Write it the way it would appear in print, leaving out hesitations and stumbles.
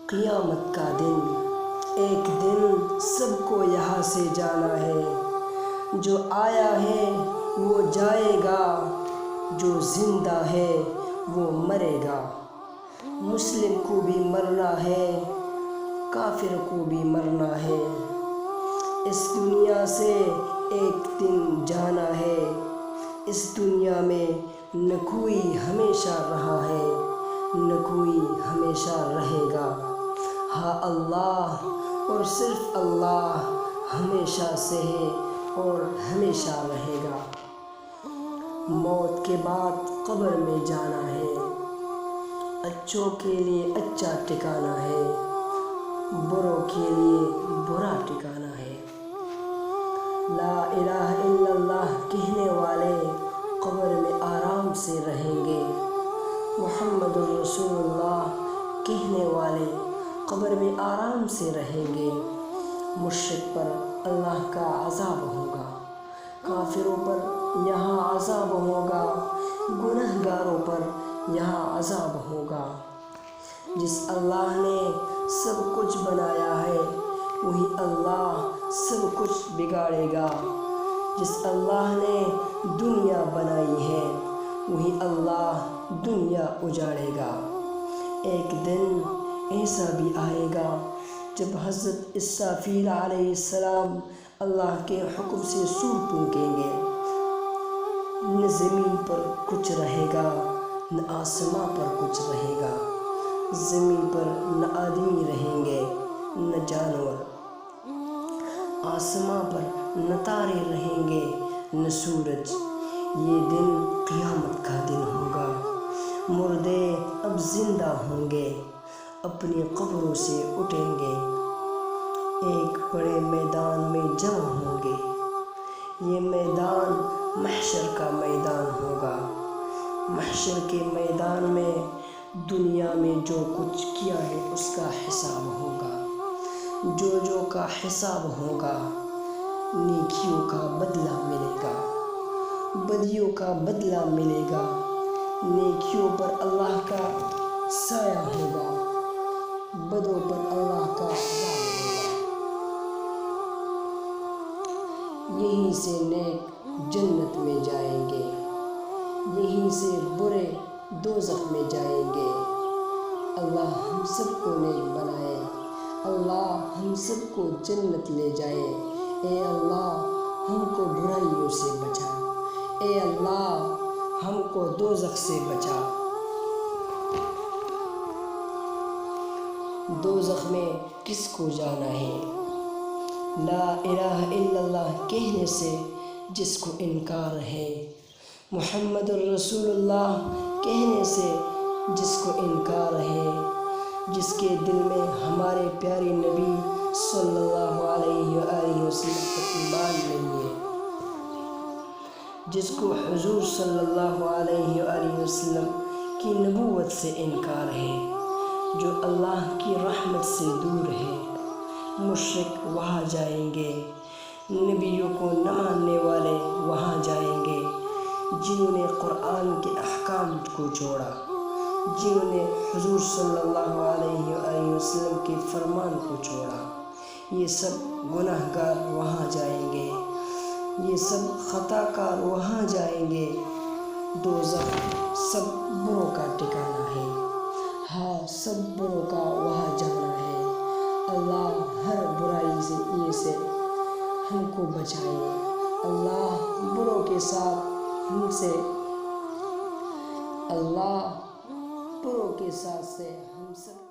قیامت کا دن، ایک دن سب کو یہاں سے جانا ہے۔ جو آیا ہے وہ جائے گا، جو زندہ ہے وہ مرے گا۔ مسلم کو بھی مرنا ہے، کافر کو بھی مرنا ہے۔ اس دنیا سے ایک دن جانا ہے۔ اس دنیا میں نہ کوئی ہمیشہ رہا ہے، نہ کوئی ہمیشہ رہے گا۔ ہاں اللہ اور صرف اللہ ہمیشہ سے ہے اور ہمیشہ رہے گا۔ موت کے بعد قبر میں جانا ہے، اچھوں کے لیے اچھا ٹھکانہ ہے، بروں کے لیے برا ٹھکانہ ہے۔ لا الہ الا اللہ کہنے والے قبر میں آرام سے رہیں گے۔ محمد رسول اللہ کہنے والے قبر میں آرام سے رہیں گے۔ مشرک پر اللہ کا عذاب ہوگا، کافروں پر یہاں عذاب ہوگا، گنہگاروں پر یہاں عذاب ہوگا۔ جس اللہ نے سب کچھ بنایا ہے وہی اللہ سب کچھ بگاڑے گا۔ جس اللہ نے دنیا بنائی ہے وہی اللہ دنیا اجاڑے گا۔ ایک دن ایسا بھی آئے گا جب حضرت اسرافیل علیہ السلام اللہ کے حکم سے سور پھونکیں گے۔ نہ زمین پر کچھ رہے گا، نہ آسمان پر کچھ رہے گا۔ زمین پر نہ آدمی رہیں گے نہ جانور، آسمان پر نہ تارے رہیں گے نہ سورج۔ یہ دن قیامت کا دن ہوگا۔ مردے اب زندہ ہوں گے، اپنی قبروں سے اٹھیں گے، ایک بڑے میدان میں جمع ہوں گے۔ یہ میدان محشر کا میدان ہوگا۔ محشر کے میدان میں دنیا میں جو کچھ کیا ہے اس کا حساب ہوگا۔ جو کا حساب ہوگا، نیکیوں کا بدلہ ملے گا، بدیوں کا بدلہ ملے گا۔ نیکیوں پر اللہ کا سایہ ہوگا، بدوں پر اللہ کا عذاب ہوگا۔ یہیں سے نیک جنت میں جائیں گے، یہیں سے برے دوزخ میں جائیں گے۔ اللہ ہم سب کو نیک بنائے، اللہ ہم سب کو جنت لے جائے۔ اے اللہ ہم کو برائیوں سے بچا، اے اللہ ہم کو دوزخ سے بچا۔ دوزخ میں کس کو جانا ہے؟ لا الہ الا اللہ کہنے سے جس کو انکار ہے، محمد الرسول اللہ کہنے سے جس کو انکار ہے، جس کے دل میں ہمارے پیارے نبی صلی اللہ علیہ وآلہ وسلم پر ایمان نہیں ہے، جس کو حضور صلی اللہ علیہ وآلہ وسلم کی نبوت سے انکار ہے، جو اللہ کی رحمت سے دور ہے۔ مشرک وہاں جائیں گے، نبیوں کو نہ ماننے والے وہاں جائیں گے، جنہوں نے قرآن کے احکام کو چھوڑا، جنہوں نے حضور صلی اللہ علیہ وآلہ وسلم کے فرمان کو چھوڑا۔ یہ سب گناہ گار وہاں جائیں گے، یہ سب خطا کار وہاں جائیں گے۔ دوزخ سب بروں کا ٹھکانہ ہے، ہاں سب بروں کا وہاں جانا ہے۔ اللہ ہر برائی سے ہم کو بچائے، اللہ بروں کے ساتھ ہم سے، اللہ بروں کے ساتھ سے ہم سب